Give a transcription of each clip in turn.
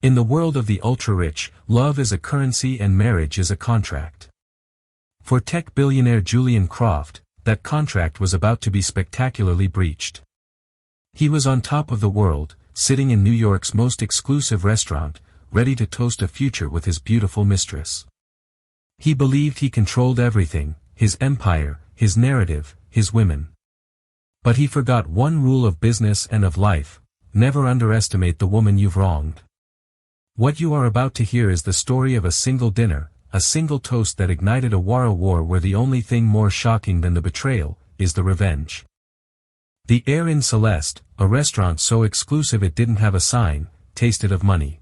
In the world of the ultra-rich, love is a currency and marriage is a contract. For tech billionaire Julian Croft, that contract was about to be spectacularly breached. He was on top of the world, sitting in New York's most exclusive restaurant, ready to toast a future with his beautiful mistress. He believed he controlled everything, his empire, his narrative, his women. But he forgot one rule of business and of life: never underestimate the woman you've wronged. What you are about to hear is the story of a single dinner, a single toast that ignited a war where the only thing more shocking than the betrayal is the revenge. The Air in Celeste, a restaurant so exclusive it didn't have a sign, tasted of money.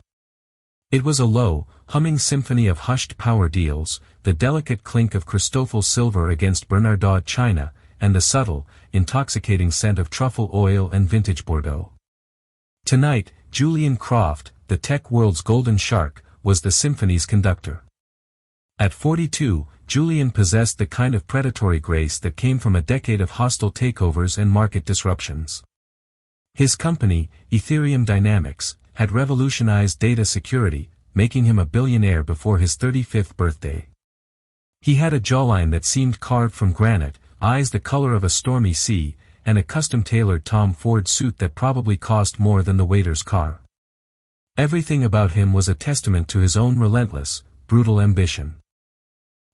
It was a low, humming symphony of hushed power deals, the delicate clink of Cristofel silver against Bernardin china, and the subtle, intoxicating scent of truffle oil and vintage Bordeaux. Tonight, Julian Croft, the tech world's golden shark, was the symphony's conductor. At 42, Julian possessed the kind of predatory grace that came from a decade of hostile takeovers and market disruptions. His company, Ethereum Dynamics, had revolutionized data security, making him a billionaire before his 35th birthday. He had a jawline that seemed carved from granite, eyes the color of a stormy sea, and a custom-tailored Tom Ford suit that probably cost more than the waiter's car. Everything about him was a testament to his own relentless, brutal ambition.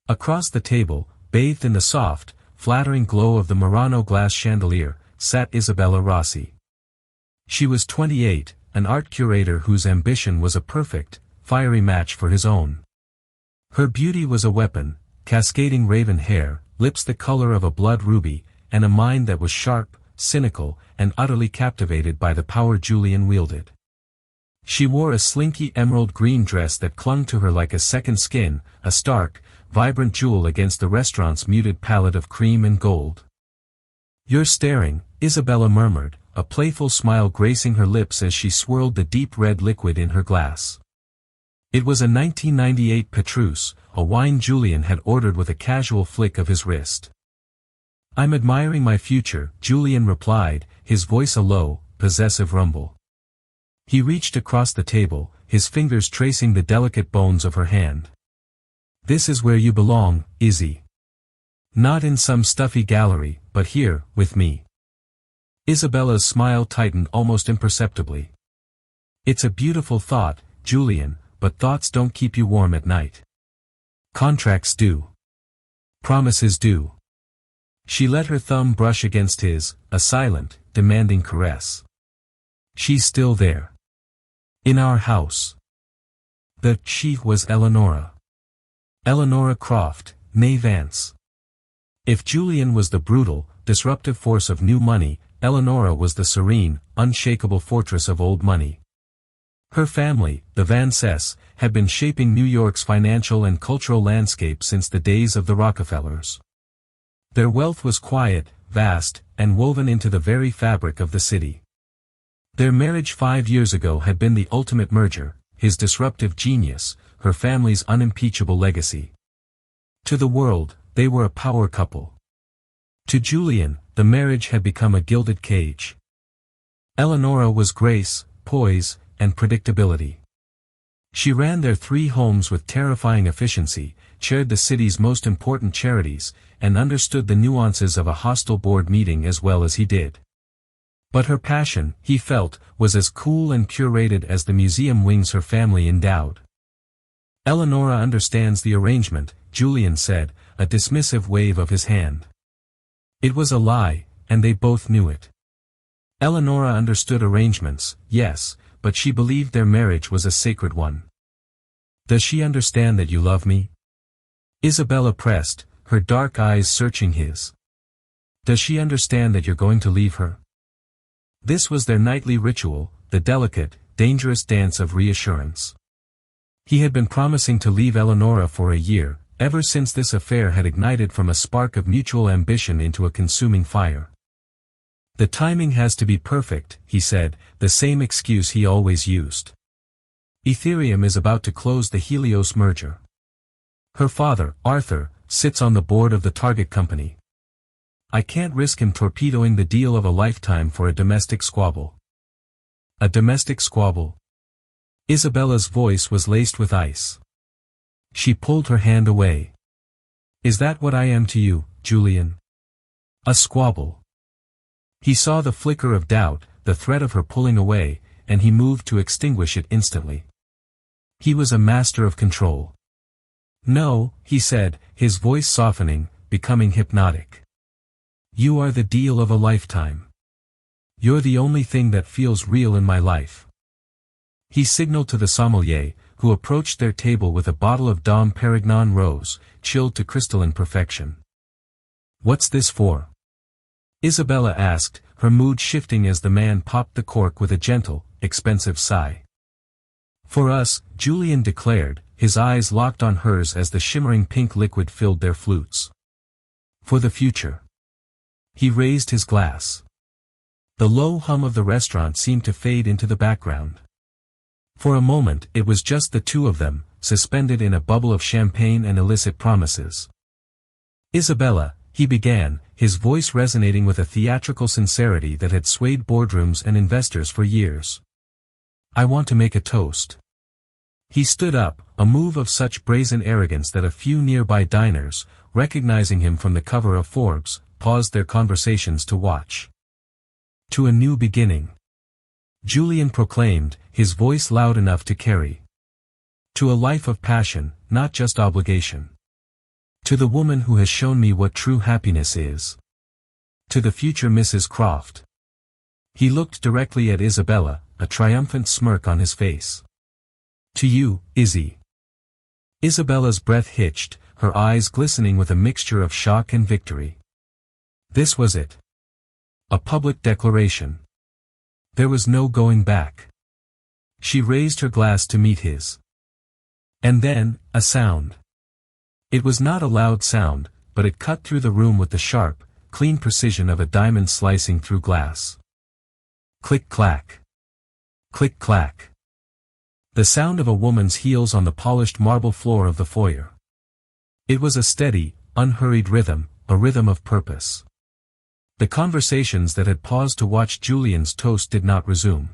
Across the table, bathed in the soft, flattering glow of the Murano glass chandelier, sat Isabella Rossi. She was 28, an art curator whose ambition was a perfect, fiery match for his own. Her beauty was a weapon, cascading raven hair, lips the color of a blood ruby, and a mind that was sharp, cynical, and utterly captivated by the power Julian wielded. She wore a slinky emerald green dress that clung to her like a second skin, a stark, vibrant jewel against the restaurant's muted palette of cream and gold. "You're staring," Isabella murmured, a playful smile gracing her lips as she swirled the deep red liquid in her glass. It was a 1998 Petrus, a wine Julian had ordered with a casual flick of his wrist. "I'm admiring my future," Julian replied, his voice a low, possessive rumble. He reached across the table, his fingers tracing the delicate bones of her hand. "This is where you belong, Izzy. Not in some stuffy gallery, but here, with me." Isabella's smile tightened almost imperceptibly. "It's a beautiful thought, Julian, but thoughts don't keep you warm at night. Contracts do. Promises do." She let her thumb brush against his, a silent, demanding caress. "She's still there. In our house." The "she" was Eleonora. Eleonora Croft, née Vance. If Julian was the brutal, disruptive force of new money, Eleonora was the serene, unshakable fortress of old money. Her family, the Vances, had been shaping New York's financial and cultural landscape since the days of the Rockefellers. Their wealth was quiet, vast, and woven into the very fabric of the city. Their marriage 5 years ago had been the ultimate merger, his disruptive genius, her family's unimpeachable legacy. To the world, they were a power couple. To Julian, the marriage had become a gilded cage. Eleonora was grace, poise, and predictability. She ran their 3 homes with terrifying efficiency, chaired the city's most important charities, and understood the nuances of a hostile board meeting as well as he did. But her passion, he felt, was as cool and curated as the museum wings her family endowed. "Eleonora understands the arrangement," Julian said, a dismissive wave of his hand. It was a lie, and they both knew it. Eleonora understood arrangements, yes, but she believed their marriage was a sacred one. "Does she understand that you love me?" Isabella pressed, her dark eyes searching his. "Does she understand that you're going to leave her?" This was their nightly ritual, the delicate, dangerous dance of reassurance. He had been promising to leave Eleonora for a year, ever since this affair had ignited from a spark of mutual ambition into a consuming fire. "The timing has to be perfect," he said, the same excuse he always used. "Ethereum is about to close the Helios merger. Her father, Arthur, sits on the board of the target company. I can't risk him torpedoing the deal of a lifetime for a domestic squabble." "A domestic squabble?" Isabella's voice was laced with ice. She pulled her hand away. Is that what I am to you, Julian? A squabble. He saw the flicker of doubt, the threat of her pulling away, and he moved to extinguish it instantly. He was a master of control. No, he said, his voice softening, becoming hypnotic. You are the deal of a lifetime. You're the only thing that feels real in my life. He signaled to the sommelier, who approached their table with a bottle of Dom Perignon rose, chilled to crystalline perfection. What's this for? Isabella asked, her mood shifting as the man popped the cork with a gentle, expensive sigh. For us, Julian declared, his eyes locked on hers as the shimmering pink liquid filled their flutes. For the future. He raised his glass. The low hum of the restaurant seemed to fade into the background. For a moment it was just the two of them, suspended in a bubble of champagne and illicit promises. Isabella, he began, his voice resonating with a theatrical sincerity that had swayed boardrooms and investors for years. I want to make a toast. He stood up, a move of such brazen arrogance that a few nearby diners, recognizing him from the cover of Forbes, paused their conversations to watch. To a new beginning. Julian proclaimed, his voice loud enough to carry. To a life of passion, not just obligation. To the woman who has shown me what true happiness is. To the future Mrs. Croft. He looked directly at Isabella, a triumphant smirk on his face. To you, Izzy. Isabella's breath hitched, her eyes glistening with a mixture of shock and victory. This was it. A public declaration. There was no going back. She raised her glass to meet his. And then, a sound. It was not a loud sound, but it cut through the room with the sharp, clean precision of a diamond slicing through glass. Click-clack. Click-clack. The sound of a woman's heels on the polished marble floor of the foyer. It was a steady, unhurried rhythm, a rhythm of purpose. The conversations that had paused to watch Julian's toast did not resume.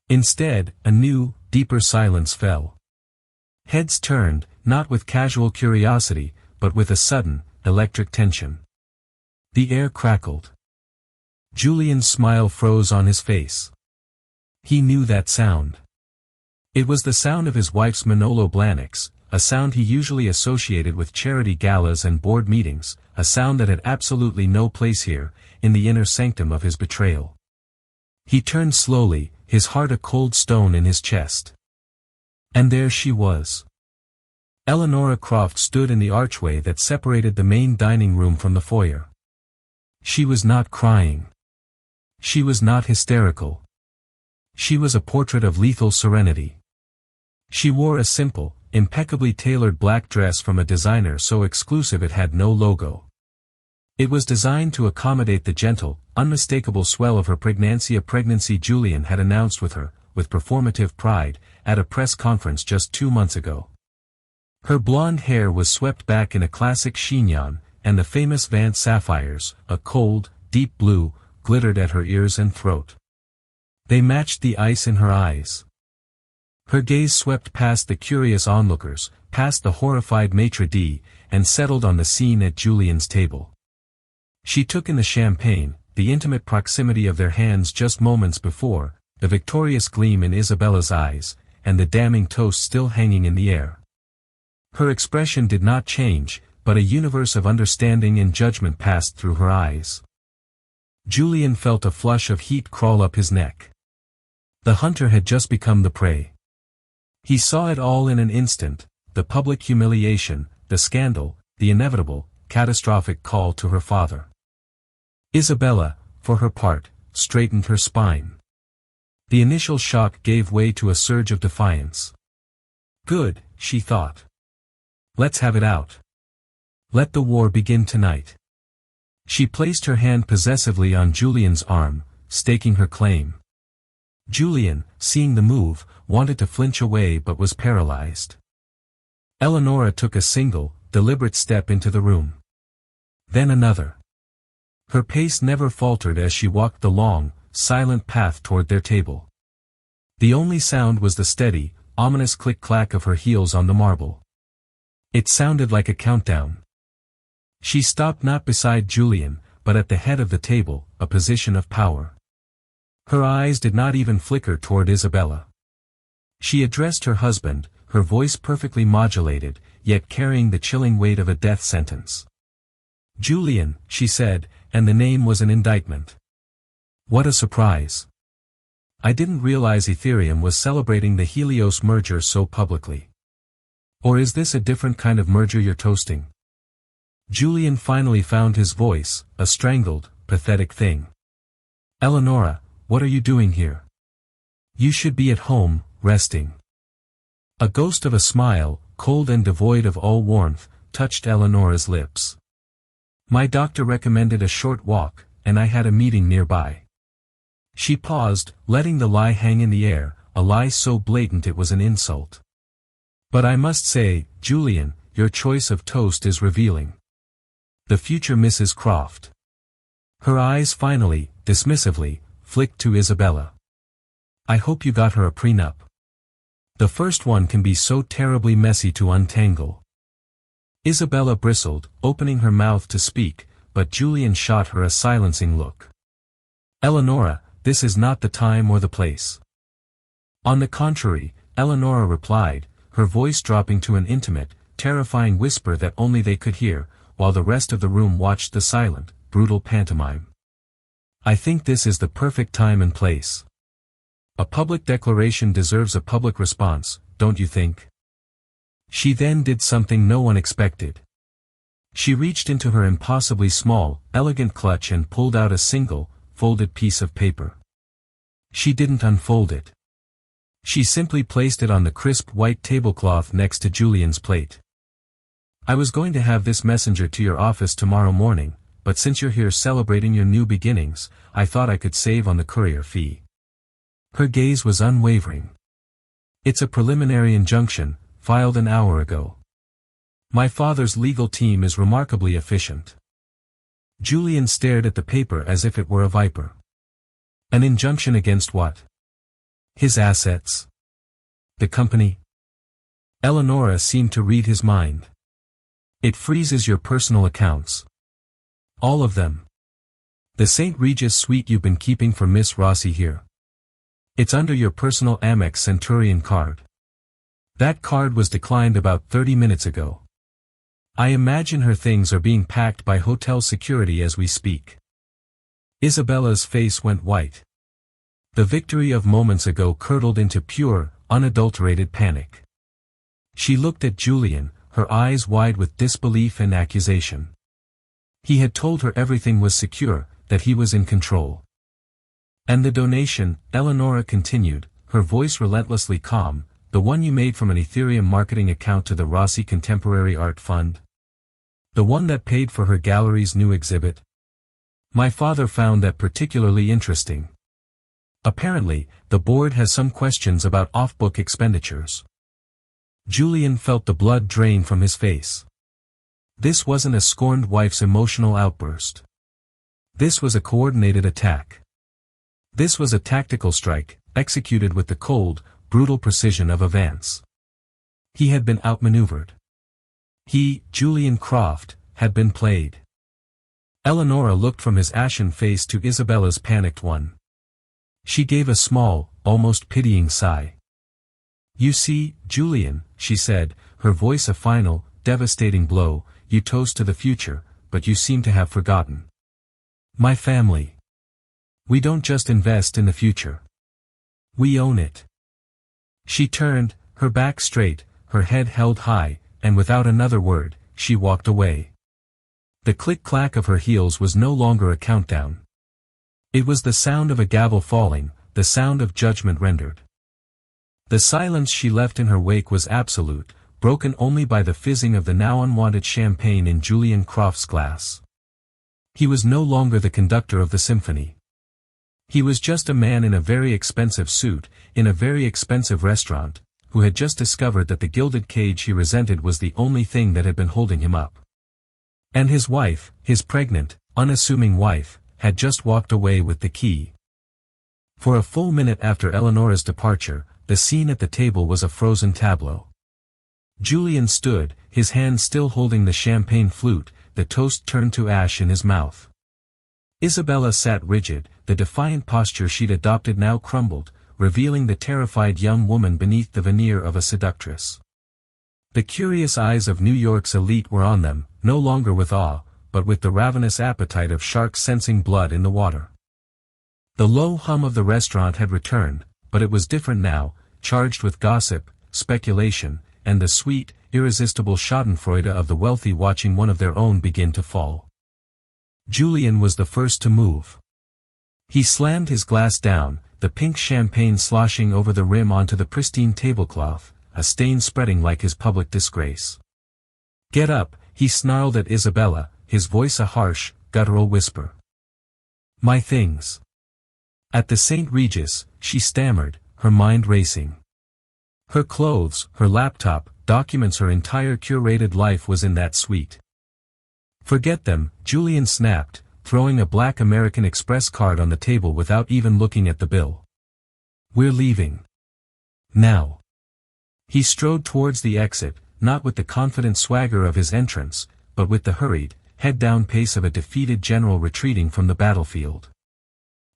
Instead, a new, deeper silence fell. Heads turned, not with casual curiosity, but with a sudden, electric tension. The air crackled. Julian's smile froze on his face. He knew that sound. It was the sound of his wife's Manolo Blahniks, a sound he usually associated with charity galas and board meetings, a sound that had absolutely no place here, in the inner sanctum of his betrayal. He turned slowly, his heart a cold stone in his chest. And there she was. Eleanora Croft stood in the archway that separated the main dining room from the foyer. She was not crying. She was not hysterical. She was a portrait of lethal serenity. She wore a simple, impeccably tailored black dress from a designer so exclusive it had no logo. It was designed to accommodate the gentle, unmistakable swell of her pregnancy Julian had announced with her, with performative pride, at a press conference just 2 months ago. Her blonde hair was swept back in a classic chignon, and the famous Vance sapphires, a cold, deep blue, glittered at her ears and throat. They matched the ice in her eyes. Her gaze swept past the curious onlookers, past the horrified maitre d', and settled on the scene at Julian's table. She took in the champagne, the intimate proximity of their hands just moments before, the victorious gleam in Isabella's eyes, and the damning toast still hanging in the air. Her expression did not change, but a universe of understanding and judgment passed through her eyes. Julian felt a flush of heat crawl up his neck. The hunter had just become the prey. He saw it all in an instant, the public humiliation, the scandal, the inevitable, catastrophic call to her father. Isabella, for her part, straightened her spine. The initial shock gave way to a surge of defiance. Good, she thought. Let's have it out. Let the war begin tonight. She placed her hand possessively on Julian's arm, staking her claim. Julian, seeing the move, wanted to flinch away but was paralyzed. Eleanora took a single, deliberate step into the room. Then another. Her pace never faltered as she walked the long, silent path toward their table. The only sound was the steady, ominous click-clack of her heels on the marble. It sounded like a countdown. She stopped not beside Julian, but at the head of the table, a position of power. Her eyes did not even flicker toward Isabella. She addressed her husband, her voice perfectly modulated, yet carrying the chilling weight of a death sentence. "Julian," she said, and the name was an indictment. "What a surprise. I didn't realize Ethereum was celebrating the Helios merger so publicly. Or is this a different kind of merger you're toasting?" Julian finally found his voice, a strangled, pathetic thing. "Eleonora, what are you doing here? You should be at home, resting." A ghost of a smile, cold and devoid of all warmth, touched Eleonora's lips. "My doctor recommended a short walk, and I had a meeting nearby." She paused, letting the lie hang in the air, a lie so blatant it was an insult. "But I must say, Julian, your choice of toast is revealing. The future Mrs. Croft." Her eyes finally, dismissively, flicked to Isabella. "I hope you got her a prenup. The first one can be so terribly messy to untangle." Isabella bristled, opening her mouth to speak, but Julian shot her a silencing look. "Eleonora, this is not the time or the place." "On the contrary," Eleonora replied, her voice dropping to an intimate, terrifying whisper that only they could hear, while the rest of the room watched the silent, brutal pantomime. "I think this is the perfect time and place. A public declaration deserves a public response, don't you think?" She then did something no one expected. She reached into her impossibly small, elegant clutch and pulled out a single, folded piece of paper. She didn't unfold it. She simply placed it on the crisp white tablecloth next to Julian's plate. "I was going to have this messenger to your office tomorrow morning, but since you're here celebrating your new beginnings, I thought I could save on the courier fee." Her gaze was unwavering. "It's a preliminary injunction, filed an hour ago. My father's legal team is remarkably efficient." Julian stared at the paper as if it were a viper. "An injunction against what? His assets? The company?" Eleonora seemed to read his mind. "It freezes your personal accounts. All of them. The St. Regis suite you've been keeping for Miss Rossi here. It's under your personal Amex Centurion card. That card was declined about 30 minutes ago. I imagine her things are being packed by hotel security as we speak." Isabella's face went white. The victory of moments ago curdled into pure, unadulterated panic. She looked at Julian, her eyes wide with disbelief and accusation. He had told her everything was secure, that he was in control. "And the donation," Eleonora continued, her voice relentlessly calm, "the one you made from an Ethereum marketing account to the Rossi Contemporary Art Fund? The one that paid for her gallery's new exhibit? My father found that particularly interesting. Apparently, the board has some questions about off-book expenditures." Julian felt the blood drain from his face. This wasn't a scorned wife's emotional outburst. This was a coordinated attack. This was a tactical strike, executed with the cold, brutal precision of a Vance. He had been outmaneuvered. He, Julian Croft, had been played. Eleonora looked from his ashen face to Isabella's panicked one. She gave a small, almost pitying sigh. "You see, Julian," she said, her voice a final, devastating blow, "you toast to the future, but you seem to have forgotten. My family. We don't just invest in the future. We own it." She turned, her back straight, her head held high, and without another word, she walked away. The click-clack of her heels was no longer a countdown. It was the sound of a gavel falling, the sound of judgment rendered. The silence she left in her wake was absolute, broken only by the fizzing of the now unwanted champagne in Julian Croft's glass. He was no longer the conductor of the symphony. He was just a man in a very expensive suit, in a very expensive restaurant, who had just discovered that the gilded cage he resented was the only thing that had been holding him up. And his wife, his pregnant, unassuming wife, had just walked away with the key. For a full minute after Eleonora's departure, the scene at the table was a frozen tableau. Julian stood, his hand still holding the champagne flute, the toast turned to ash in his mouth. Isabella sat rigid, the defiant posture she'd adopted now crumbled, revealing the terrified young woman beneath the veneer of a seductress. The curious eyes of New York's elite were on them, no longer with awe, but with the ravenous appetite of sharks sensing blood in the water. The low hum of the restaurant had returned, but it was different now, charged with gossip, speculation, and the sweet, irresistible schadenfreude of the wealthy watching one of their own begin to fall. Julian was the first to move. He slammed his glass down, the pink champagne sloshing over the rim onto the pristine tablecloth, a stain spreading like his public disgrace. "Get up," he snarled at Isabella, his voice a harsh, guttural whisper. "My things." At the St. Regis, she stammered, her mind racing. Her clothes, her laptop, documents, her entire curated life was in that suite. "Forget them," Julian snapped, throwing a black American Express card on the table without even looking at the bill. "We're leaving. Now." He strode towards the exit, not with the confident swagger of his entrance, but with the hurried, head-down pace of a defeated general retreating from the battlefield.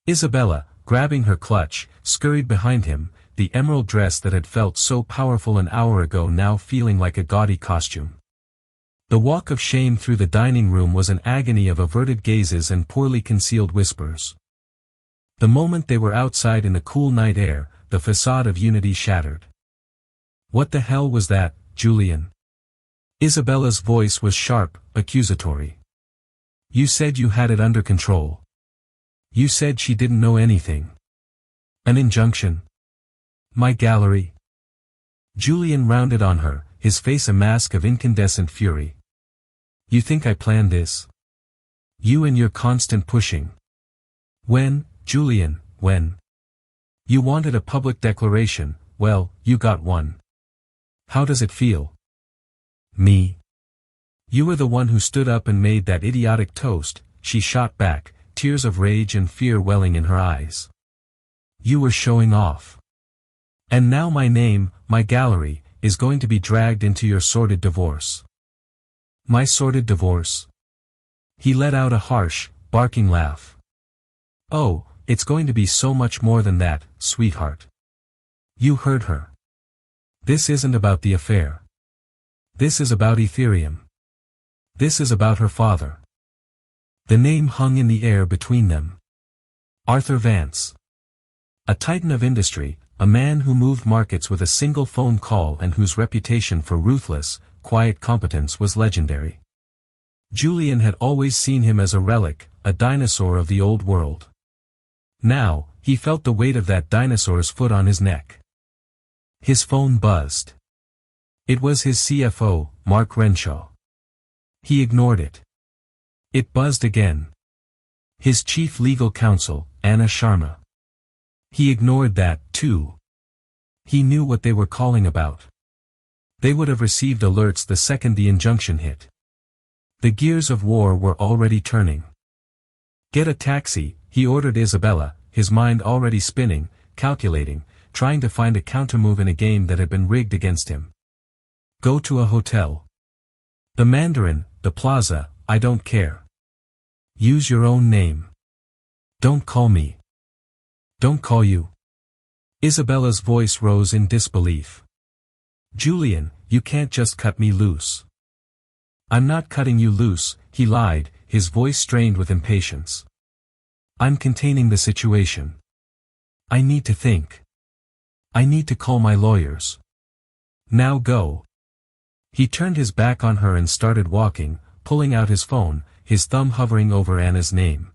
Isabella, grabbing her clutch, scurried behind him, the emerald dress that had felt so powerful an hour ago now feeling like a gaudy costume. The walk of shame through the dining room was an agony of averted gazes and poorly concealed whispers. The moment they were outside in the cool night air, the facade of unity shattered. "What the hell was that, Julian?" Isabella's voice was sharp, accusatory. "You said you had it under control. You said she didn't know anything. An injunction? My gallery?" Julian rounded on her, his face a mask of incandescent fury. "You think I planned this? You and your constant pushing. When, Julian, when? You wanted a public declaration, well, you got one. How does it feel?" "Me? You were the one who stood up and made that idiotic toast," she shot back, tears of rage and fear welling in her eyes. "You were showing off. And now my name, my gallery, is going to be dragged into your sordid divorce." "My sordid divorce?" He let out a harsh, barking laugh. "Oh, it's going to be so much more than that, sweetheart. You heard her. This isn't about the affair. This is about Ethereum. This is about her father." The name hung in the air between them. Arthur Vance. A titan of industry, a man who moved markets with a single phone call and whose reputation for ruthless, quiet competence was legendary. Julian had always seen him as a relic, a dinosaur of the old world. Now, he felt the weight of that dinosaur's foot on his neck. His phone buzzed. It was his CFO, Mark Renshaw. He ignored it. It buzzed again. His chief legal counsel, Anna Sharma. He ignored that, too. He knew what they were calling about. They would have received alerts the second the injunction hit. The gears of war were already turning. "Get a taxi," he ordered Isabella, his mind already spinning, calculating, trying to find a countermove in a game that had been rigged against him. "Go to a hotel. The Mandarin, the Plaza, I don't care. Use your own name. Don't call me. Don't call you." Isabella's voice rose in disbelief. "Julian, you can't just cut me loose." "I'm not cutting you loose," he lied, his voice strained with impatience. "I'm containing the situation. I need to think. I need to call my lawyers. Now go." He turned his back on her and started walking, pulling out his phone, his thumb hovering over Anna's name.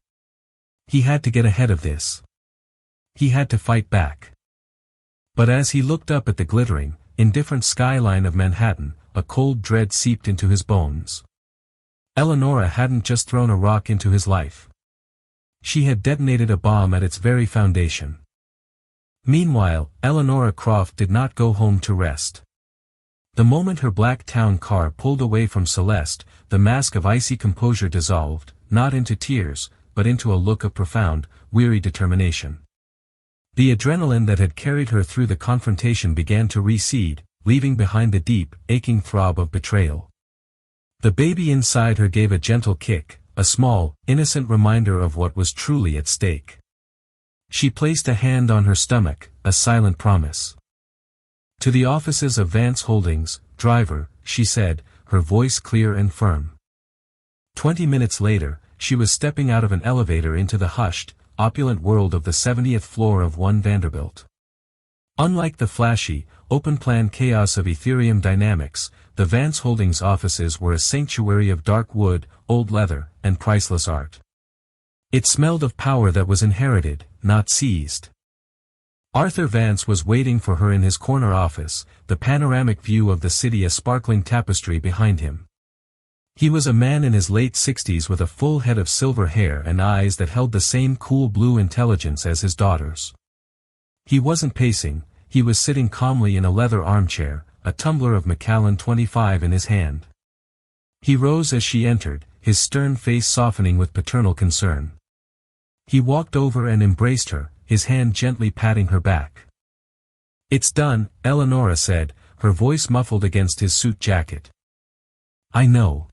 He had to get ahead of this. He had to fight back. But as he looked up at the glittering, indifferent skyline of Manhattan, a cold dread seeped into his bones. Eleonora hadn't just thrown a rock into his life. She had detonated a bomb at its very foundation. Meanwhile, Eleonora Croft did not go home to rest. The moment her black town car pulled away from Celeste, the mask of icy composure dissolved, not into tears, but into a look of profound, weary determination. The adrenaline that had carried her through the confrontation began to recede, leaving behind the deep, aching throb of betrayal. The baby inside her gave a gentle kick, a small, innocent reminder of what was truly at stake. She placed a hand on her stomach, a silent promise. "To the offices of Vance Holdings, driver," she said, her voice clear and firm. 20 minutes later, she was stepping out of an elevator into the hushed, opulent world of the 70th floor of 1 Vanderbilt. Unlike the flashy, open-plan chaos of Ethereum dynamics, the Vance Holdings offices were a sanctuary of dark wood, old leather, and priceless art. It smelled of power that was inherited, not seized. Arthur Vance was waiting for her in his corner office, the panoramic view of the city a sparkling tapestry behind him. He was a man in his late 60s with a full head of silver hair and eyes that held the same cool blue intelligence as his daughter's. He wasn't pacing, he was sitting calmly in a leather armchair, a tumbler of Macallan 25 in his hand. He rose as she entered, his stern face softening with paternal concern. He walked over and embraced her, his hand gently patting her back. "It's done," Eleonora said, her voice muffled against his suit jacket. "I know.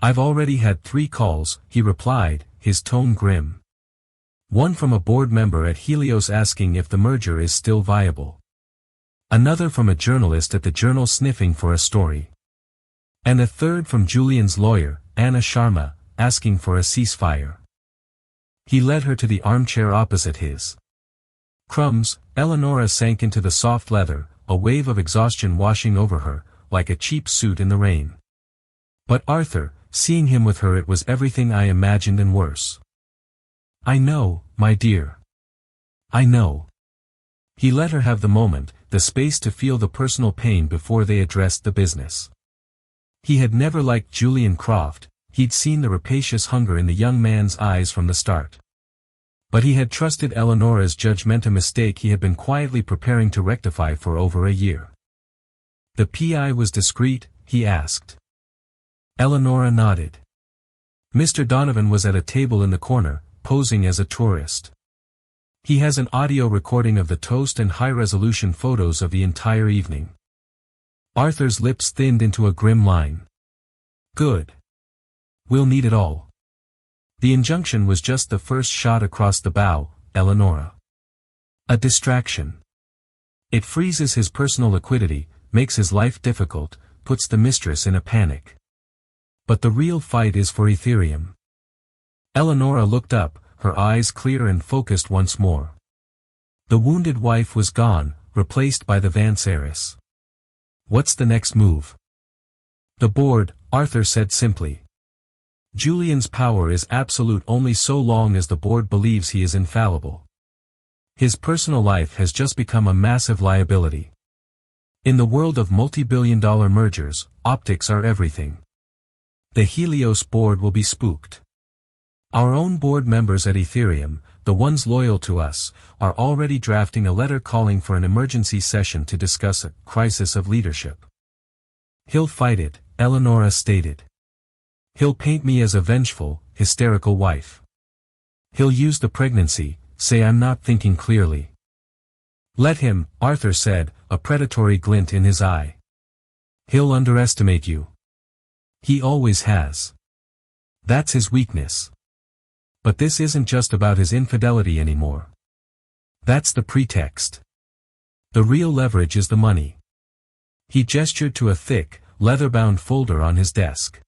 I've already had 3 calls," he replied, his tone grim. One from a board member at Helios asking if the merger is still viable. Another from a journalist at the Journal sniffing for a story. And a third from Julian's lawyer, Anna Sharma, asking for a ceasefire. He led her to the armchair opposite his. Crumbs, Eleonora sank into the soft leather, a wave of exhaustion washing over her, like a cheap suit in the rain. But Arthur, seeing him with her, it was everything I imagined and worse. "I know, my dear. I know." He let her have the moment, the space to feel the personal pain before they addressed the business. He had never liked Julian Croft, he'd seen the rapacious hunger in the young man's eyes from the start. But he had trusted Eleonora's judgment, a mistake he had been quietly preparing to rectify for over a year. "The PI was discreet?" he asked. Eleonora nodded. Mr. Donovan was at a table in the corner, posing as a tourist. He has an audio recording of the toast and high-resolution photos of the entire evening. Arthur's lips thinned into a grim line. "Good. We'll need it all." The injunction was just the first shot across the bow, Eleonora. A distraction. It freezes his personal liquidity, makes his life difficult, puts the mistress in a panic. But the real fight is for Ethereum. Eleonora looked up, her eyes clear and focused once more. The wounded wife was gone, replaced by the Vance heiress. "What's the next move?" "The board," Arthur said simply. "Julian's power is absolute only so long as the board believes he is infallible. His personal life has just become a massive liability. In the world of multi-billion-dollar mergers, optics are everything. The Helios board will be spooked. Our own board members at Ethereum, the ones loyal to us, are already drafting a letter calling for an emergency session to discuss a crisis of leadership." "He'll fight it," Eleonora stated. "He'll paint me as a vengeful, hysterical wife. He'll use the pregnancy, say I'm not thinking clearly." "Let him," Arthur said, a predatory glint in his eye. "He'll underestimate you. He always has. That's his weakness. But this isn't just about his infidelity anymore. That's the pretext. The real leverage is the money." He gestured to a thick, leather-bound folder on his desk.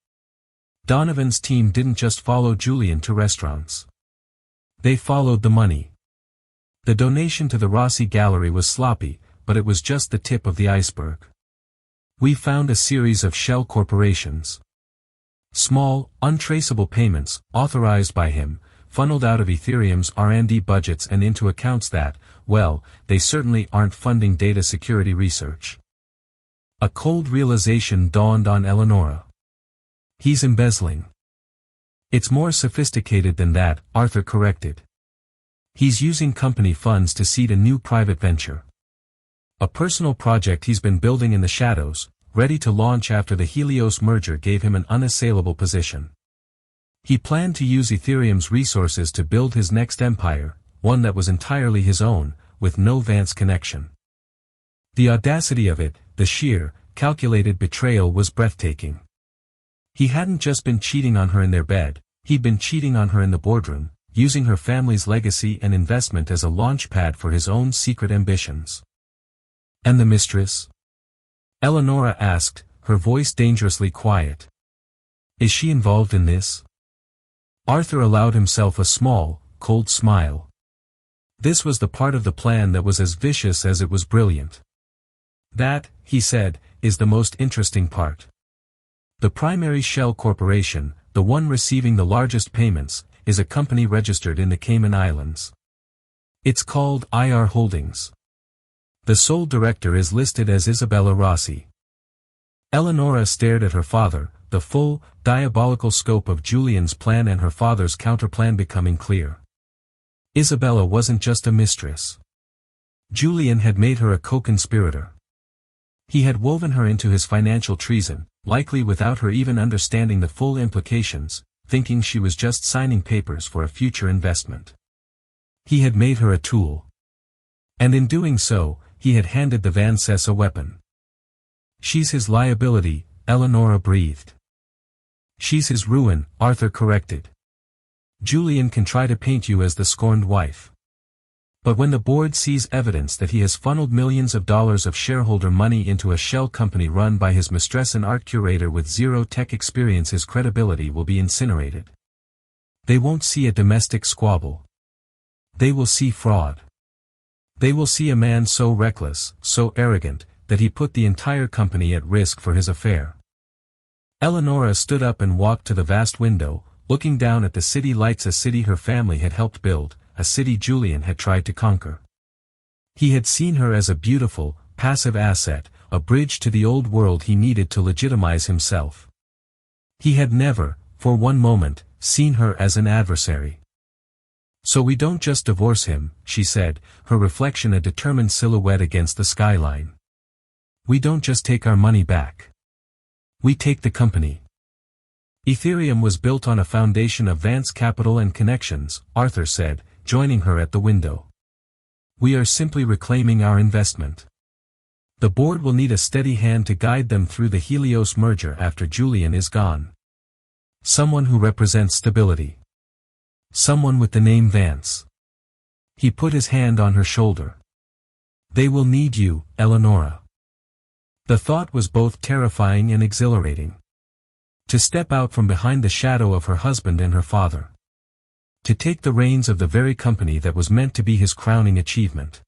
Donovan's team didn't just follow Julian to restaurants. They followed the money. The donation to the Rossi Gallery was sloppy, but it was just the tip of the iceberg. We found a series of shell corporations. Small, untraceable payments, authorized by him, funneled out of Ethereum's R&D budgets and into accounts that, well, they certainly aren't funding data security research. A cold realization dawned on Eleonora. He's embezzling. It's more sophisticated than that, Arthur corrected. He's using company funds to seed a new private venture. A personal project he's been building in the shadows, ready to launch after the Helios merger gave him an unassailable position. He planned to use Ethereum's resources to build his next empire, one that was entirely his own, with no Vance connection. The audacity of it, the sheer, calculated betrayal was breathtaking. He hadn't just been cheating on her in their bed, he'd been cheating on her in the boardroom, using her family's legacy and investment as a launchpad for his own secret ambitions. And the mistress? Eleonora asked, her voice dangerously quiet. Is she involved in this? Arthur allowed himself a small, cold smile. This was the part of the plan that was as vicious as it was brilliant. That, he said, is the most interesting part. The primary shell corporation, the one receiving the largest payments, is a company registered in the Cayman Islands. It's called IR Holdings. The sole director is listed as Isabella Rossi. Eleonora stared at her father, the full, diabolical scope of Julian's plan and her father's counterplan becoming clear. Isabella wasn't just a mistress. Julian had made her a co-conspirator. He had woven her into his financial treason, likely without her even understanding the full implications, thinking she was just signing papers for a future investment. He had made her a tool. And in doing so, he had handed the Vances a weapon. She's his liability, Eleonora breathed. She's his ruin, Arthur corrected. Julian can try to paint you as the scorned wife. But when the board sees evidence that he has funneled millions of dollars of shareholder money into a shell company run by his mistress, an art curator with zero tech experience, his credibility will be incinerated. They won't see a domestic squabble. They will see fraud. They will see a man so reckless, so arrogant, that he put the entire company at risk for his affair. Eleonora stood up and walked to the vast window, looking down at the city lights, a city her family had helped build, a city Julian had tried to conquer. He had seen her as a beautiful, passive asset, a bridge to the old world he needed to legitimize himself. He had never, for one moment, seen her as an adversary. So we don't just divorce him, she said, her reflection a determined silhouette against the skyline. We don't just take our money back. We take the company. Ethereum was built on a foundation of Vance capital and connections, Arthur said, joining her at the window. We are simply reclaiming our investment. The board will need a steady hand to guide them through the Helios merger after Julian is gone. Someone who represents stability. Someone with the name Vance. He put his hand on her shoulder. They will need you, Eleonora. The thought was both terrifying and exhilarating. To step out from behind the shadow of her husband and her father. To take the reins of the very company that was meant to be his crowning achievement.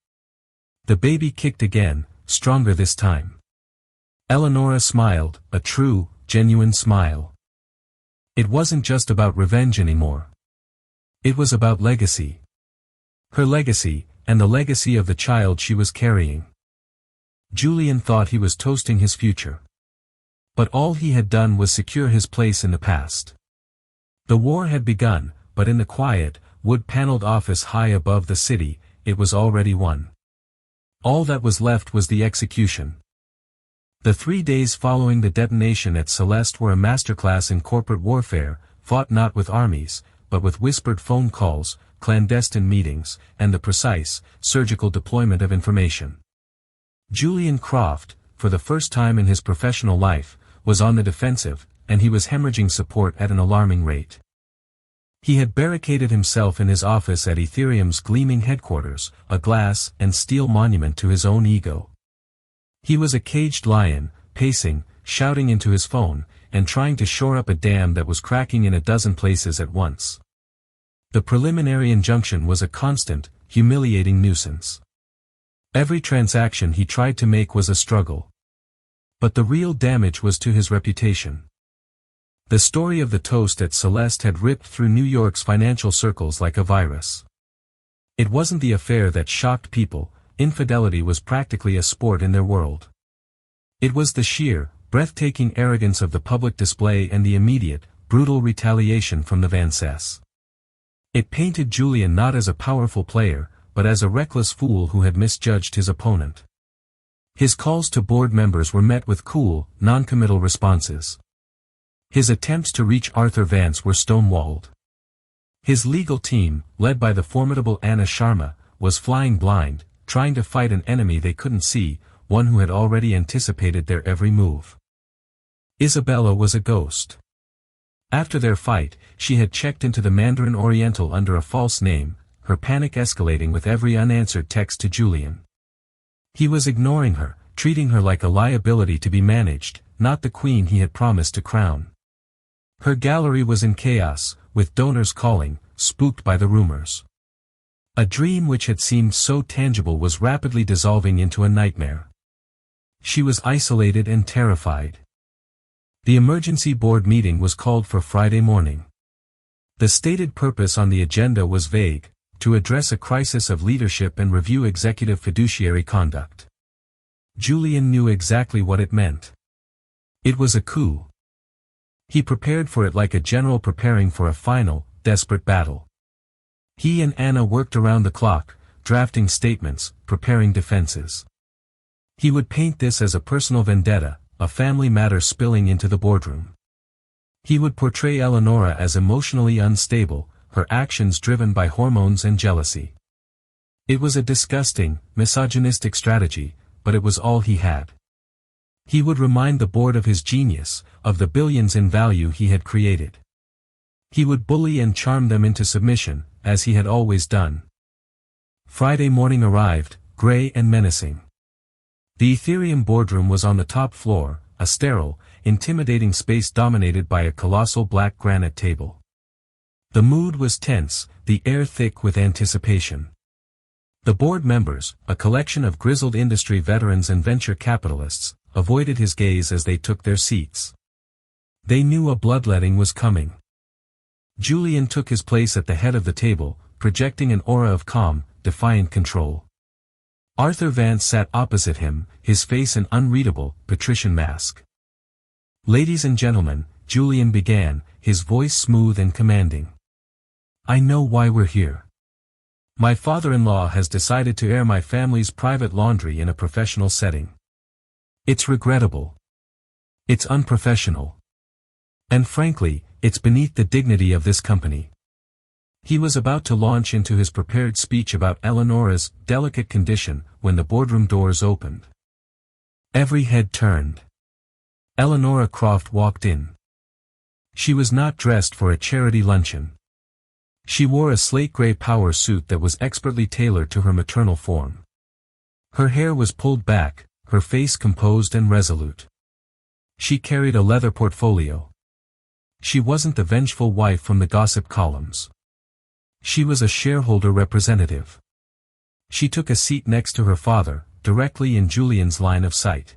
The baby kicked again, stronger this time. Eleonora smiled, a true, genuine smile. It wasn't just about revenge anymore. It was about legacy. Her legacy, and the legacy of the child she was carrying. Julian thought he was toasting his future. But all he had done was secure his place in the past. The war had begun, but in the quiet, wood-paneled office high above the city, it was already won. All that was left was the execution. The 3 days following the detonation at Celeste were a masterclass in corporate warfare, fought not with armies, but with whispered phone calls, clandestine meetings, and the precise, surgical deployment of information. Julian Croft, for the first time in his professional life, was on the defensive, and he was hemorrhaging support at an alarming rate. He had barricaded himself in his office at Ethereum's gleaming headquarters, a glass and steel monument to his own ego. He was a caged lion, pacing, shouting into his phone, and trying to shore up a dam that was cracking in a dozen places at once. The preliminary injunction was a constant, humiliating nuisance. Every transaction he tried to make was a struggle. But the real damage was to his reputation. The story of the toast at Celeste had ripped through New York's financial circles like a virus. It wasn't the affair that shocked people, infidelity was practically a sport in their world. It was the sheer, breathtaking arrogance of the public display and the immediate, brutal retaliation from the Vances. It painted Julian not as a powerful player, but as a reckless fool who had misjudged his opponent. His calls to board members were met with cool, non-committal responses. His attempts to reach Arthur Vance were stonewalled. His legal team, led by the formidable Anna Sharma, was flying blind, trying to fight an enemy they couldn't see, one who had already anticipated their every move. Isabella was a ghost. After their fight, she had checked into the Mandarin Oriental under a false name, her panic escalating with every unanswered text to Julian. He was ignoring her, treating her like a liability to be managed, not the queen he had promised to crown. Her gallery was in chaos, with donors calling, spooked by the rumors. A dream which had seemed so tangible was rapidly dissolving into a nightmare. She was isolated and terrified. The emergency board meeting was called for Friday morning. The stated purpose on the agenda was vague: to address a crisis of leadership and review executive fiduciary conduct. Julian knew exactly what it meant. It was a coup. He prepared for it like a general preparing for a final, desperate battle. He and Anna worked around the clock, drafting statements, preparing defenses. He would paint this as a personal vendetta, a family matter spilling into the boardroom. He would portray Eleonora as emotionally unstable, her actions driven by hormones and jealousy. It was a disgusting, misogynistic strategy, but it was all he had. He would remind the board of his genius, of the billions in value he had created. He would bully and charm them into submission, as he had always done. Friday morning arrived, gray and menacing. The Ethereum boardroom was on the top floor, a sterile, intimidating space dominated by a colossal black granite table. The mood was tense, the air thick with anticipation. The board members, a collection of grizzled industry veterans and venture capitalists, avoided his gaze as they took their seats. They knew a bloodletting was coming. Julian took his place at the head of the table, projecting an aura of calm, defiant control. Arthur Vance sat opposite him, his face an unreadable, patrician mask. "Ladies and gentlemen," Julian began, his voice smooth and commanding. "I know why we're here. My father-in-law has decided to air my family's private laundry in a professional setting. It's regrettable. It's unprofessional. And frankly, it's beneath the dignity of this company." He was about to launch into his prepared speech about Eleonora's delicate condition when the boardroom doors opened. Every head turned. Eleonora Croft walked in. She was not dressed for a charity luncheon. She wore a slate-gray power suit that was expertly tailored to her maternal form. Her hair was pulled back, her face composed and resolute. She carried a leather portfolio. She wasn't the vengeful wife from the gossip columns. She was a shareholder representative. She took a seat next to her father, directly in Julian's line of sight.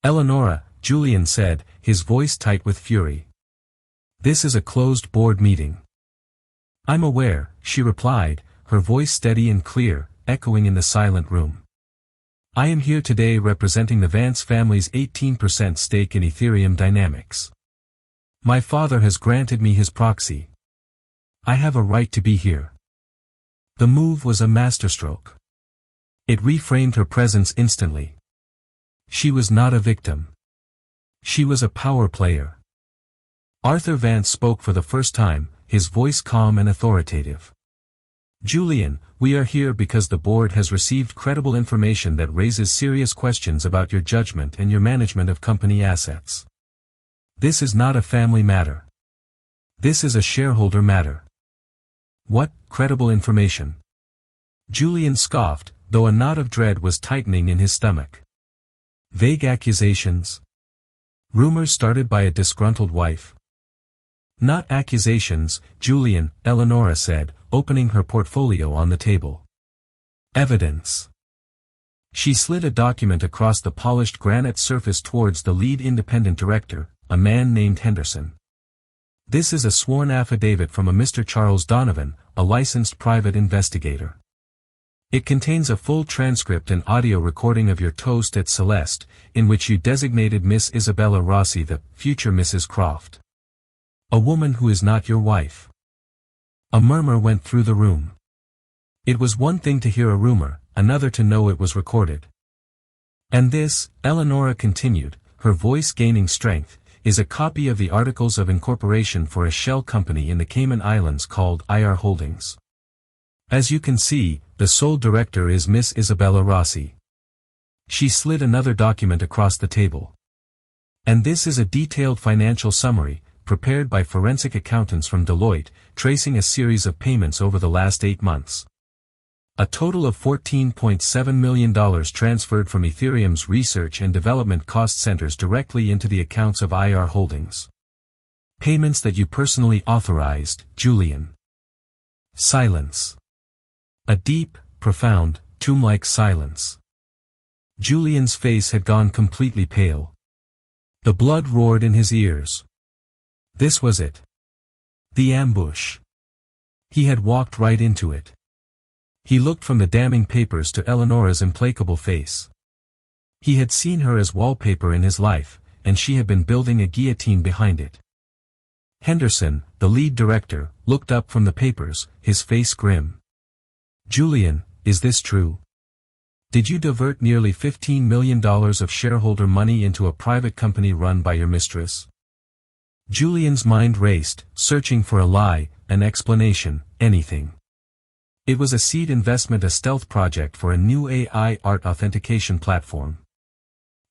"Eleonora," Julian said, his voice tight with fury. "This is a closed board meeting." "I'm aware," she replied, her voice steady and clear, echoing in the silent room. "I am here today representing the Vance family's 18% stake in Ethereum Dynamics. My father has granted me his proxy. I have a right to be here." The move was a masterstroke. It reframed her presence instantly. She was not a victim. She was a power player. Arthur Vance spoke for the first time, his voice calm and authoritative. "Julian, we are here because the board has received credible information that raises serious questions about your judgment and your management of company assets. This is not a family matter. This is a shareholder matter." "What, credible information?" Julian scoffed, though a knot of dread was tightening in his stomach. "Vague accusations? Rumors started by a disgruntled wife?" "Not accusations, Julian," Eleonora said, opening her portfolio on the table. "Evidence." She slid a document across the polished granite surface towards the lead independent director, a man named Henderson. "This is a sworn affidavit from a Mr. Charles Donovan, a licensed private investigator. It contains a full transcript and audio recording of your toast at Celeste, in which you designated Miss Isabella Rossi the future Mrs. Croft. A woman who is not your wife." A murmur went through the room. It was one thing to hear a rumor, another to know it was recorded. "And this," Eleonora continued, her voice gaining strength, "is a copy of the Articles of Incorporation for a shell company in the Cayman Islands called IR Holdings. As you can see, the sole director is Miss Isabella Rossi. She slid another document across the table. And this is a detailed financial summary, prepared by forensic accountants from Deloitte, tracing a series of payments over the last 8 months. A total of $14.7 million transferred from Ethereum's research and development cost centers directly into the accounts of IR Holdings. Payments that you personally authorized, Julian. Silence. A deep, profound, tomb-like silence. Julian's face had gone completely pale. The blood roared in his ears. This was it. The ambush. He had walked right into it. He looked from the damning papers to Eleonora's implacable face. He had seen her as wallpaper in his life, and she had been building a guillotine behind it. Henderson, the lead director, looked up from the papers, his face grim. Julian, is this true? Did you divert nearly $15 million of shareholder money into a private company run by your mistress? Julian's mind raced, searching for a lie, an explanation, anything. It was a seed investment, a stealth project for a new AI art authentication platform.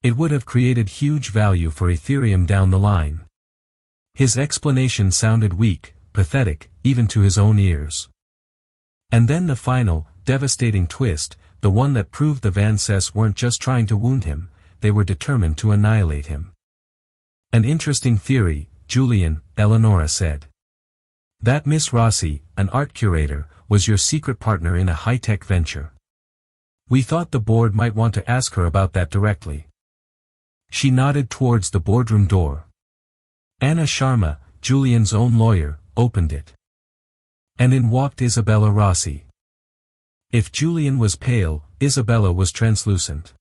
It would have created huge value for Ethereum down the line. His explanation sounded weak, pathetic, even to his own ears. And then the final, devastating twist, the one that proved the Van Cess weren't just trying to wound him, they were determined to annihilate him. An interesting theory, Julian, Eleonora said. That Miss Rossi, an art curator, was your secret partner in a high-tech venture. We thought the board might want to ask her about that directly. She nodded towards the boardroom door. Anna Sharma, Julian's own lawyer, opened it. And in walked Isabella Rossi. If Julian was pale, Isabella was translucent.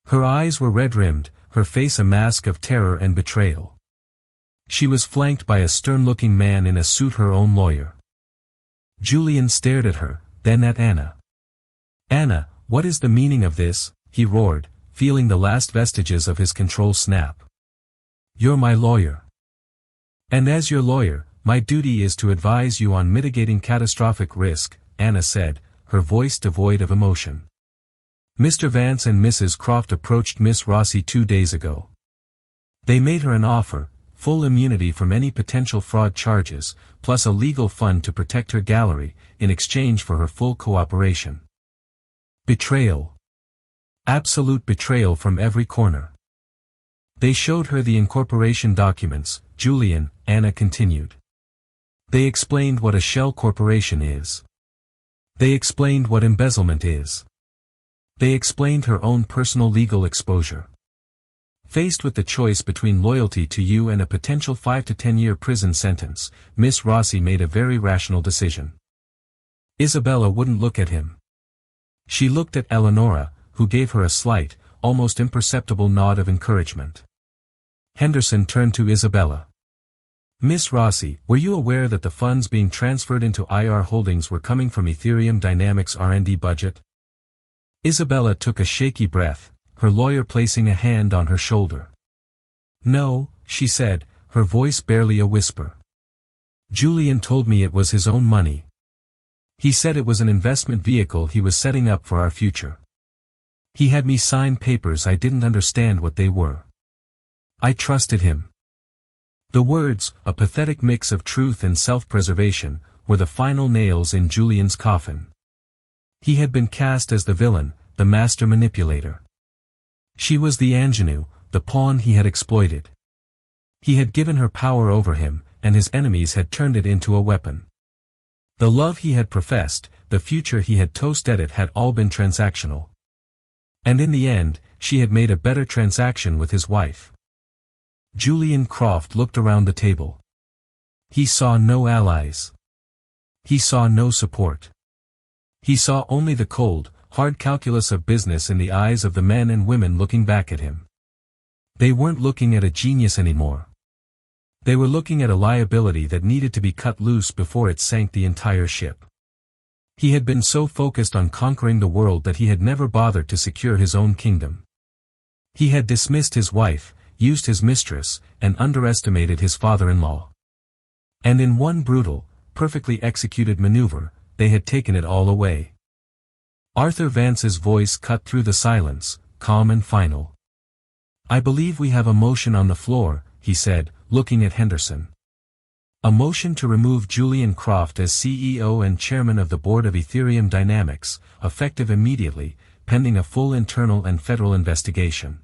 Her eyes were red-rimmed, her face a mask of terror and betrayal. She was flanked by a stern-looking man in a suit, her own lawyer. Julian stared at her, then at Anna. Anna, what is the meaning of this? He roared, feeling the last vestiges of his control snap. You're my lawyer. And as your lawyer, my duty is to advise you on mitigating catastrophic risk, Anna said, her voice devoid of emotion. Mr. Vance and Mrs. Croft approached Miss Rossi 2 days ago. They made her an offer, full immunity from any potential fraud charges, plus a legal fund to protect her gallery, in exchange for her full cooperation. Betrayal. Absolute betrayal from every corner. They showed her the incorporation documents, Julian, Anna continued. They explained what a shell corporation is. They explained what embezzlement is. They explained her own personal legal exposure. Faced with the choice between loyalty to you and a potential 5 to 10-year prison sentence, Miss Rossi made a very rational decision. Isabella wouldn't look at him. She looked at Eleonora, who gave her a slight, almost imperceptible nod of encouragement. Henderson turned to Isabella. Miss Rossi, were you aware that the funds being transferred into IR Holdings were coming from Ethereum Dynamics R&D budget? Isabella took a shaky breath, her lawyer placing a hand on her shoulder. No, she said, her voice barely a whisper. Julian told me it was his own money. He said it was an investment vehicle he was setting up for our future. He had me sign papers I didn't understand what they were. I trusted him. The words, a pathetic mix of truth and self-preservation, were the final nails in Julian's coffin. He had been cast as the villain, the master manipulator. She was the ingenue, the pawn he had exploited. He had given her power over him, and his enemies had turned it into a weapon. The love he had professed, the future he had toasted it had all been transactional. And in the end, she had made a better transaction with his wife. Julian Croft looked around the table. He saw no allies. He saw no support. He saw only the cold, hard calculus of business in the eyes of the men and women looking back at him. They weren't looking at a genius anymore. They were looking at a liability that needed to be cut loose before it sank the entire ship. He had been so focused on conquering the world that he had never bothered to secure his own kingdom. He had dismissed his wife, used his mistress, and underestimated his father-in-law. And in one brutal, perfectly executed maneuver, they had taken it all away. Arthur Vance's voice cut through the silence, calm and final. "I believe we have a motion on the floor," he said, looking at Henderson. "A motion to remove Julian Croft as CEO and chairman of the board of Ethereum Dynamics, effective immediately, pending a full internal and federal investigation."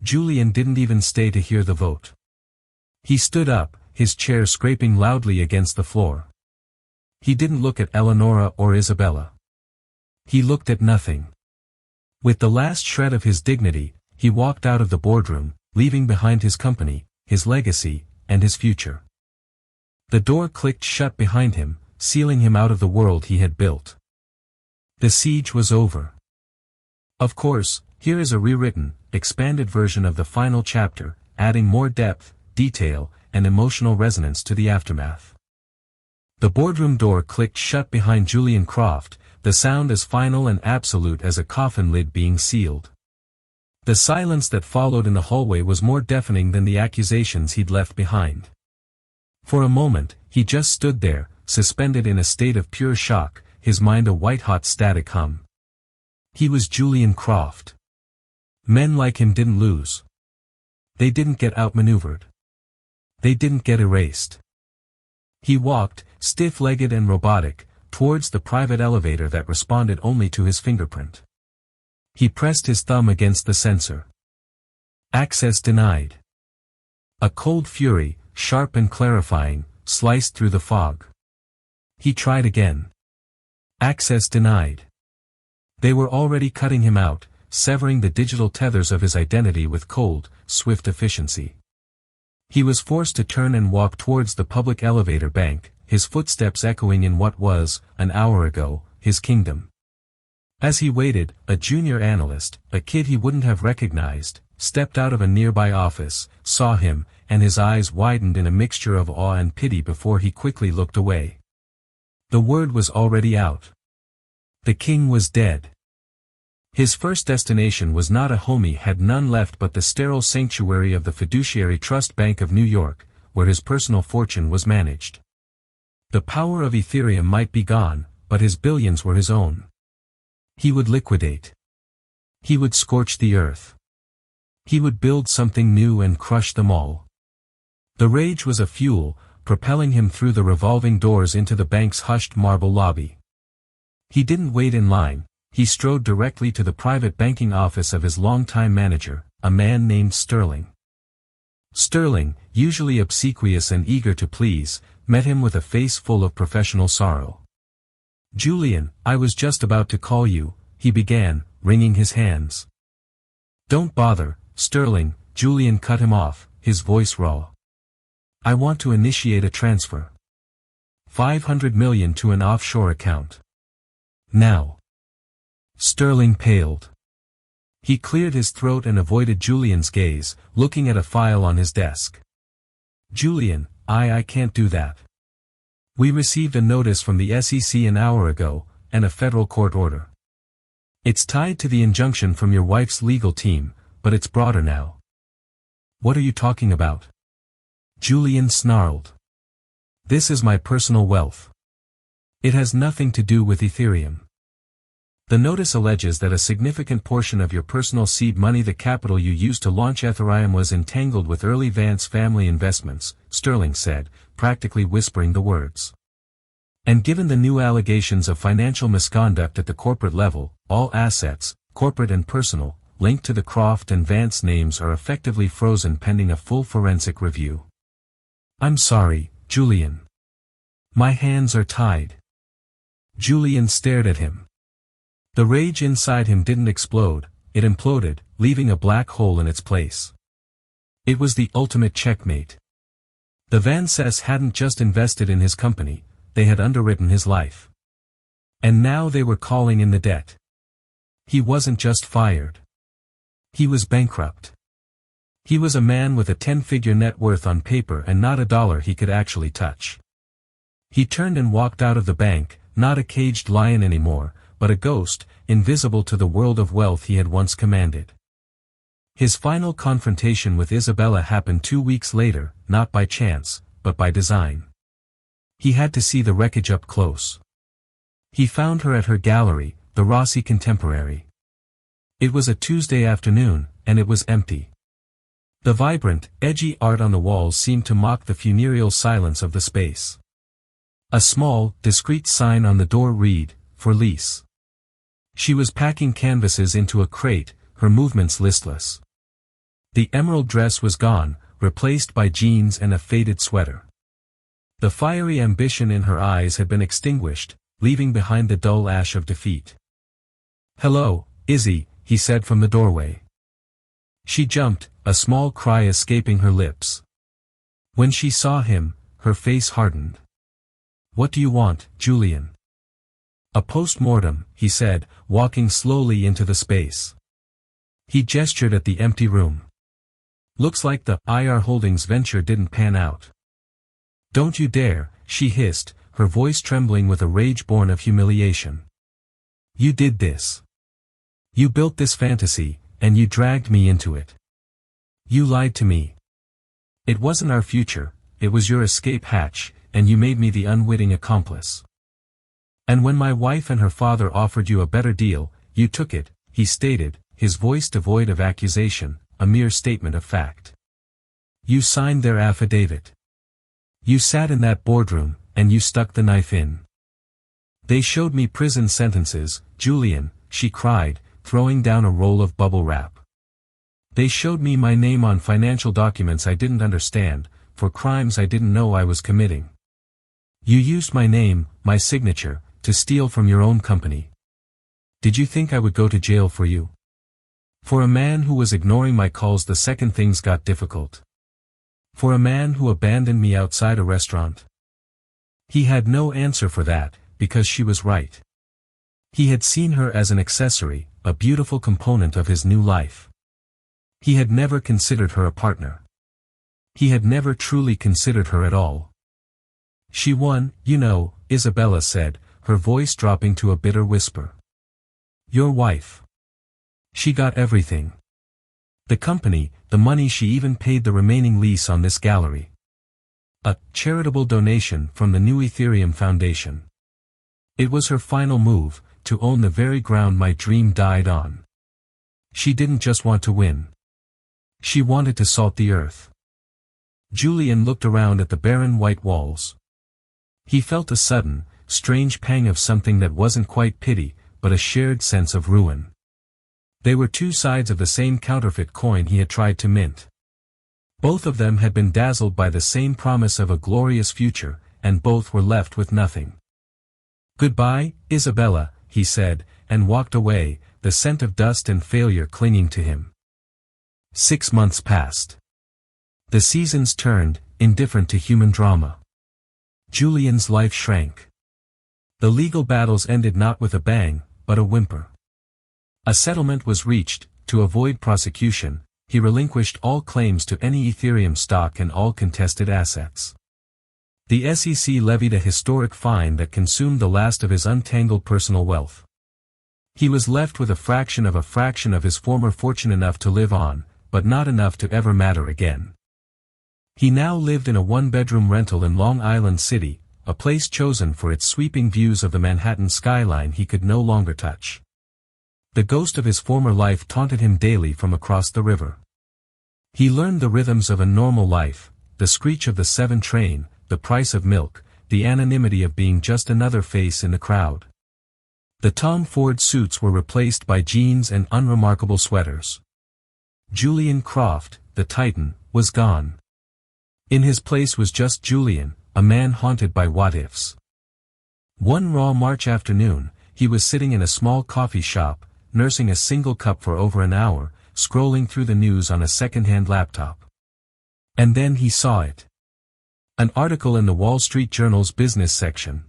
Julian didn't even stay to hear the vote. He stood up, his chair scraping loudly against the floor. He didn't look at Eleonora or Isabella. He looked at nothing. With the last shred of his dignity, he walked out of the boardroom, leaving behind his company, his legacy, and his future. The door clicked shut behind him, sealing him out of the world he had built. The siege was over. Of course, here is a rewritten, expanded version of the final chapter, adding more depth, detail, and emotional resonance to the aftermath. The boardroom door clicked shut behind Julian Croft, the sound as final and absolute as a coffin lid being sealed. The silence that followed in the hallway was more deafening than the accusations he'd left behind. For a moment, he just stood there, suspended in a state of pure shock, his mind a white-hot static hum. He was Julian Croft. Men like him didn't lose. They didn't get outmaneuvered. They didn't get erased. He walked, stiff-legged and robotic, towards the private elevator that responded only to his fingerprint. He pressed his thumb against the sensor. Access denied. A cold fury, sharp and clarifying, sliced through the fog. He tried again. Access denied. They were already cutting him out, severing the digital tethers of his identity with cold, swift efficiency. He was forced to turn and walk towards the public elevator bank, his footsteps echoing in what was, an hour ago, his kingdom. As he waited, a junior analyst, a kid he wouldn't have recognized, stepped out of a nearby office, saw him, and his eyes widened in a mixture of awe and pity before he quickly looked away. The word was already out. The king was dead. His first destination was not a home, he had none left but the sterile sanctuary of the Fiduciary Trust Bank of New York, where his personal fortune was managed. The power of Ethereum might be gone, but his billions were his own. He would liquidate. He would scorch the earth. He would build something new and crush them all. The rage was a fuel, propelling him through the revolving doors into the bank's hushed marble lobby. He didn't wait in line, he strode directly to the private banking office of his longtime manager, a man named Sterling. Sterling, usually obsequious and eager to please, met him with a face full of professional sorrow. "Julian, I was just about to call you," he began, wringing his hands. "Don't bother, Sterling," Julian cut him off, his voice raw. "I want to initiate a transfer. 500 million to an offshore account. Now." Sterling paled. He cleared his throat and avoided Julian's gaze, looking at a file on his desk. "Julian, I can't do that. We received a notice from the SEC an hour ago, and a federal court order. It's tied to the injunction from your wife's legal team, but it's broader now." "What are you talking about?" Julian snarled. "This is my personal wealth. It has nothing to do with Ethereum. The notice alleges that a significant portion of your personal seed money, the capital you used to launch Ethereum, was entangled with early Vance family investments," Sterling said, practically whispering the words. "And given the new allegations of financial misconduct at the corporate level, all assets, corporate and personal, linked to the Croft and Vance names are effectively frozen pending a full forensic review." "I'm sorry, Julian. My hands are tied." Julian stared at him. The rage inside him didn't explode, it imploded, leaving a black hole in its place. It was the ultimate checkmate. The Vances hadn't just invested in his company, they had underwritten his life. And now they were calling in the debt. He wasn't just fired. He was bankrupt. He was a man with a 10-figure net worth on paper and not a dollar he could actually touch. He turned and walked out of the bank, not a caged lion anymore, but a ghost, invisible to the world of wealth he had once commanded. His final confrontation with Isabella happened 2 weeks later, not by chance, but by design. He had to see the wreckage up close. He found her at her gallery, the Rossi Contemporary. It was a Tuesday afternoon, and it was empty. The vibrant, edgy art on the walls seemed to mock the funereal silence of the space. A small, discreet sign on the door read, "For lease." She was packing canvases into a crate, her movements listless. The emerald dress was gone, replaced by jeans and a faded sweater. The fiery ambition in her eyes had been extinguished, leaving behind the dull ash of defeat. "Hello, Izzy," he said from the doorway. She jumped, a small cry escaping her lips. When she saw him, her face hardened. "What do you want, Julian?" "A post-mortem," he said, walking slowly into the space. He gestured at the empty room. "Looks like the IR Holdings venture didn't pan out." "Don't you dare," she hissed, her voice trembling with a rage born of humiliation. "You did this. You built this fantasy, and you dragged me into it. You lied to me. It wasn't our future, it was your escape hatch, and you made me the unwitting accomplice. And when my wife and her father offered you a better deal, you took it," he stated, his voice devoid of accusation, a mere statement of fact. "You signed their affidavit. You sat in that boardroom, and you stuck the knife in. They showed me prison sentences, Julian," she cried, throwing down a roll of bubble wrap. "They showed me my name on financial documents I didn't understand, for crimes I didn't know I was committing. You used my name, my signature, to steal from your own company. Did you think I would go to jail for you? For a man who was ignoring my calls the second things got difficult. For a man who abandoned me outside a restaurant." He had no answer for that, because she was right. He had seen her as an accessory, a beautiful component of his new life. He had never considered her a partner. He had never truly considered her at all. "She won, you know," Isabella said, her voice dropping to a bitter whisper. "Your wife. She got everything. The company, the money, she even paid the remaining lease on this gallery. A charitable donation from the New Ethereum Foundation. It was her final move, to own the very ground my dream died on. She didn't just want to win. She wanted to salt the earth." Julian looked around at the barren white walls. He felt a sudden, strange pang of something that wasn't quite pity, but a shared sense of ruin. They were two sides of the same counterfeit coin he had tried to mint. Both of them had been dazzled by the same promise of a glorious future, and both were left with nothing. "Goodbye, Isabella," he said, and walked away, the scent of dust and failure clinging to him. 6 months passed. The seasons turned, indifferent to human drama. Julian's life shrank. The legal battles ended not with a bang, but a whimper. A settlement was reached. To avoid prosecution, he relinquished all claims to any Ethereum stock and all contested assets. The SEC levied a historic fine that consumed the last of his untangled personal wealth. He was left with a fraction of his former fortune, enough to live on, but not enough to ever matter again. He now lived in a one-bedroom rental in Long Island City, a place chosen for its sweeping views of the Manhattan skyline he could no longer touch. The ghost of his former life taunted him daily from across the river. He learned the rhythms of a normal life, the screech of the 7 train, the price of milk, the anonymity of being just another face in the crowd. The Tom Ford suits were replaced by jeans and unremarkable sweaters. Julian Croft, the Titan, was gone. In his place was just Julian, a man haunted by what-ifs. One raw March afternoon, he was sitting in a small coffee shop, nursing a single cup for over an hour, scrolling through the news on a second-hand laptop. And then he saw it. An article in the Wall Street Journal's business section.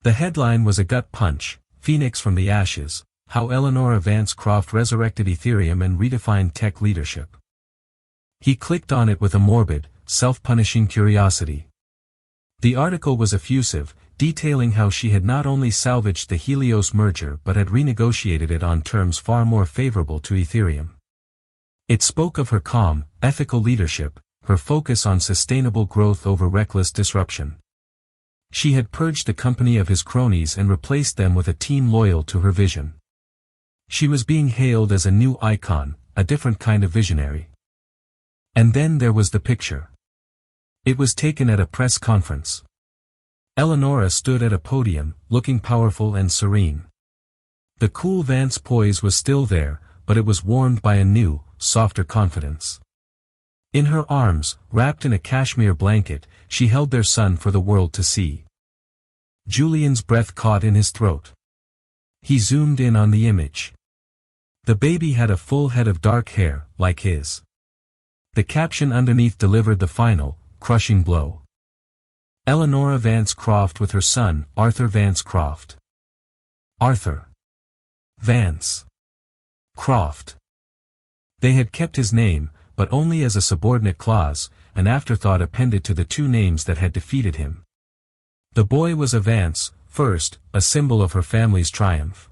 The headline was a gut punch: "Phoenix from the Ashes, How Eleanor Vance Croft Resurrected Ethereum and Redefined Tech Leadership." He clicked on it with a morbid, self-punishing curiosity. The article was effusive, detailing how she had not only salvaged the Helios merger but had renegotiated it on terms far more favorable to Ethereum. It spoke of her calm, ethical leadership, her focus on sustainable growth over reckless disruption. She had purged the company of his cronies and replaced them with a team loyal to her vision. She was being hailed as a new icon, a different kind of visionary. And then there was the picture. It was taken at a press conference. Eleonora stood at a podium, looking powerful and serene. The cool Vance poise was still there, but it was warmed by a new, softer confidence. In her arms, wrapped in a cashmere blanket, she held their son for the world to see. Julian's breath caught in his throat. He zoomed in on the image. The baby had a full head of dark hair, like his. The caption underneath delivered the final, crushing blow. Eleonora Vance Croft with her son, Arthur Vance Croft. Arthur Vance Croft. They had kept his name, but only as a subordinate clause, an afterthought appended to the two names that had defeated him. The boy was a Vance, first, a symbol of her family's triumph.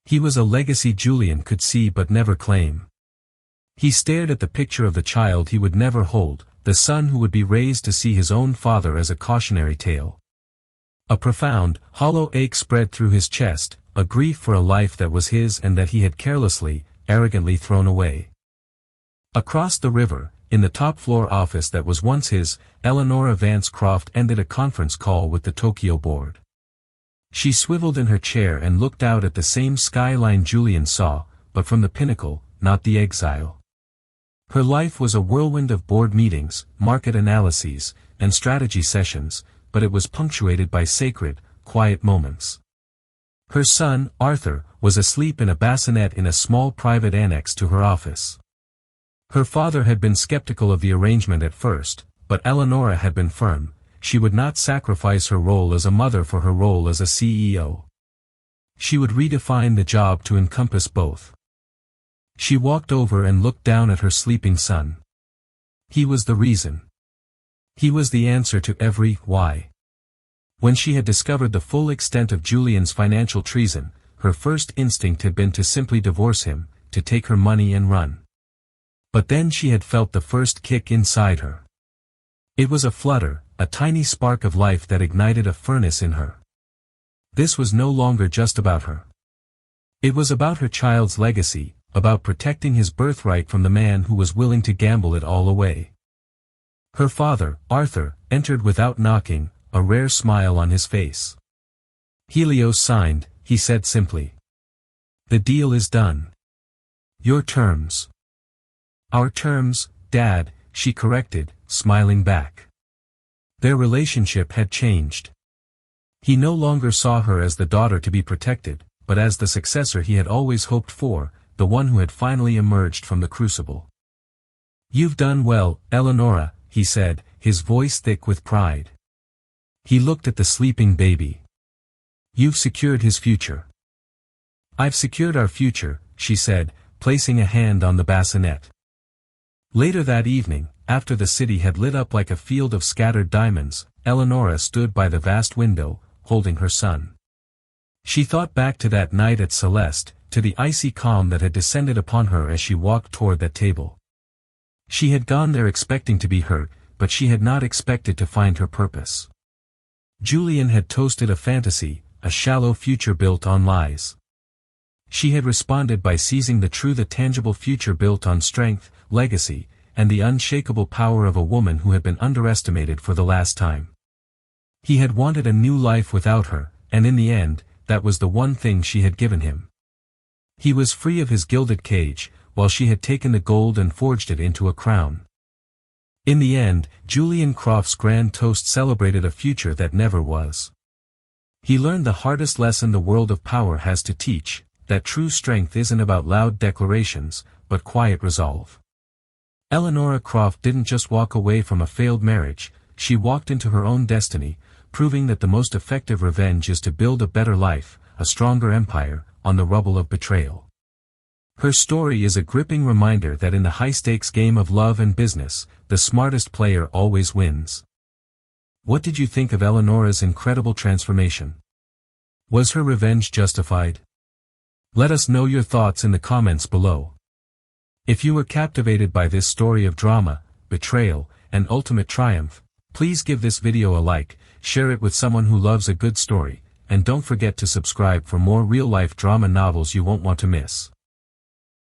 He was a legacy Julian could see but never claim. He stared at the picture of the child he would never hold, the son who would be raised to see his own father as a cautionary tale. A profound, hollow ache spread through his chest, a grief for a life that was his and that he had carelessly, arrogantly thrown away. Across the river, in the top-floor office that was once his, Eleonora Vance Croft ended a conference call with the Tokyo board. She swiveled in her chair and looked out at the same skyline Julian saw, but from the pinnacle, not the exile. Her life was a whirlwind of board meetings, market analyses, and strategy sessions, but it was punctuated by sacred, quiet moments. Her son, Arthur, was asleep in a bassinet in a small private annex to her office. Her father had been skeptical of the arrangement at first, but Eleonora had been firm. She would not sacrifice her role as a mother for her role as a CEO. She would redefine the job to encompass both. She walked over and looked down at her sleeping son. He was the reason. He was the answer to every why. When she had discovered the full extent of Julian's financial treason, her first instinct had been to simply divorce him, to take her money and run. But then she had felt the first kick inside her. It was a flutter, a tiny spark of life that ignited a furnace in her. This was no longer just about her. It was about her child's legacy, about protecting his birthright from the man who was willing to gamble it all away. Her father, Arthur, entered without knocking, a rare smile on his face. Helios signed, he said simply. The deal is done. Your terms. Our terms, Dad, she corrected, smiling back. Their relationship had changed. He no longer saw her as the daughter to be protected, but as the successor he had always hoped for, the one who had finally emerged from the crucible. You've done well, Eleonora, he said, his voice thick with pride. He looked at the sleeping baby. You've secured his future. I've secured our future, she said, placing a hand on the bassinet. Later that evening, after the city had lit up like a field of scattered diamonds, Eleonora stood by the vast window, holding her son. She thought back to that night at Celeste, to the icy calm that had descended upon her as she walked toward that table. She had gone there expecting to be hurt, but she had not expected to find her purpose. Julian had toasted a fantasy, a shallow future built on lies. She had responded by seizing the tangible future built on strength, legacy, and the unshakable power of a woman who had been underestimated for the last time. He had wanted a new life without her, and in the end, that was the one thing she had given him. He was free of his gilded cage, while she had taken the gold and forged it into a crown. In the end, Julian Croft's grand toast celebrated a future that never was. He learned the hardest lesson the world of power has to teach, that true strength isn't about loud declarations, but quiet resolve. Eleonora Croft didn't just walk away from a failed marriage, she walked into her own destiny, proving that the most effective revenge is to build a better life, a stronger empire, on the rubble of betrayal. Her story is a gripping reminder that in the high-stakes game of love and business, the smartest player always wins. What did you think of Eleonora's incredible transformation? Was her revenge justified? Let us know your thoughts in the comments below. If you were captivated by this story of drama, betrayal, and ultimate triumph, please give this video a like, share it with someone who loves a good story, and don't forget to subscribe for more real-life drama novels you won't want to miss.